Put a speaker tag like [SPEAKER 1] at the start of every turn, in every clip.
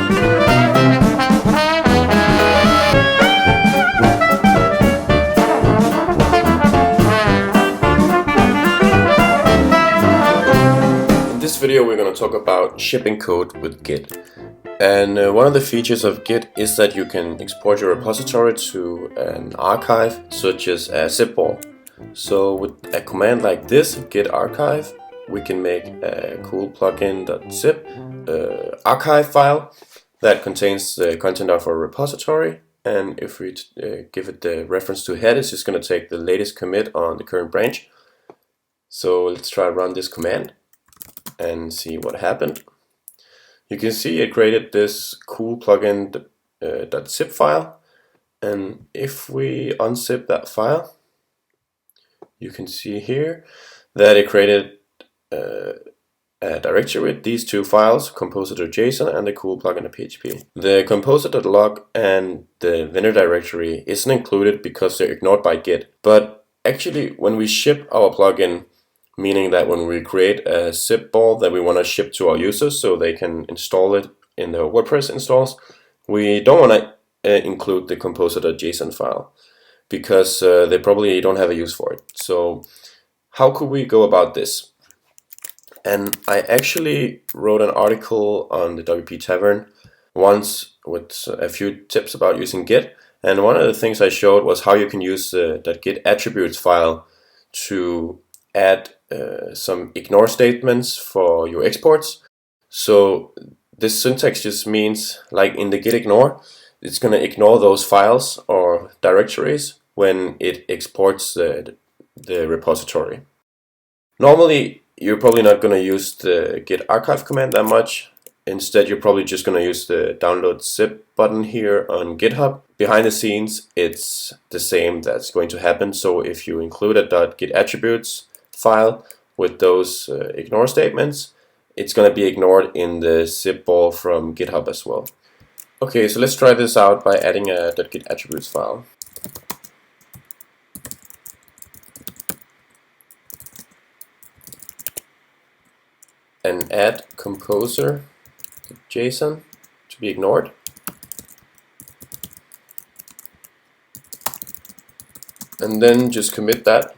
[SPEAKER 1] In this video we're going to talk about shipping code with Git. And one of the features of Git is that you can export your repository to an archive such as a zip-ball. So with a command like this, git archive, we can make a cool plugin.zip archive file that contains the content of our repository. And if we give it the reference to head, it's just going to take the latest commit on the current branch. So let's try to run this command and see what happened. You can see it created this cool plugin.zip file, and if we unzip that file, you can see here that it created a directory with these two files, composer.json and the cool plugin.php. The composer.log and the vendor directory isn't included because they're ignored by Git, but actually when we ship our plugin, meaning that when we create a zip ball that we want to ship to our users so they can install it in their WordPress installs, we don't want to include the composer.json file because they probably don't have a use for it. So how could we go about this? And I actually wrote an article on the WP Tavern once with a few tips about using Git, and one of the things I showed was how you can use the .git attributes file to add some ignore statements for your exports. So this syntax just means, like in the git ignore, it's going to ignore those files or directories when it exports the repository. Normally you're probably not going to use the git archive command that much. Instead you're probably just going to use the download zip button here on GitHub. Behind the scenes it's the same that's going to happen. So if you include a .git attributes file with those ignore statements, it's going to be ignored in the zip ball from GitHub as well. Okay, so let's try this out by adding a .git attributes file. And add composer.json to be ignored. And then just commit that.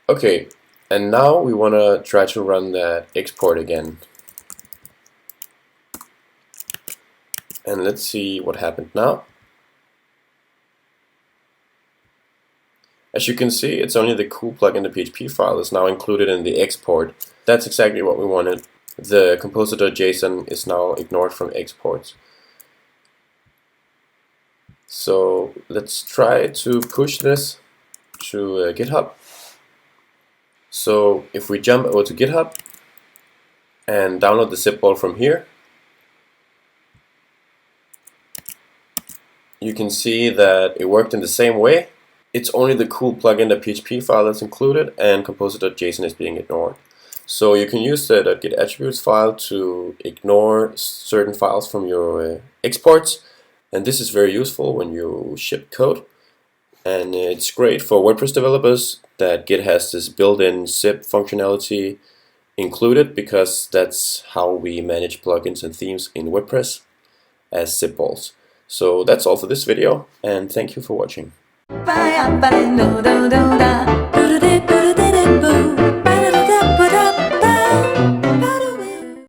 [SPEAKER 1] Okay, and now we want to try to run that export again. And let's see what happened now. As you can see, it's only the cool plugin.php file is now included in the export. That's exactly what we wanted. The composer.json is now ignored from exports. So let's try to push this to GitHub. So if we jump over to GitHub and download the zip ball from here, you can see that it worked in the same way. It's only the cool plugin.php file that's included and composer.json is being ignored. So you can use the .git attributes file to ignore certain files from your exports, and this is very useful when you ship code. And it's great for WordPress developers that Git has this built-in zip functionality included, because that's how we manage plugins and themes in WordPress as zip balls. So that's all for this video, and thank you for watching.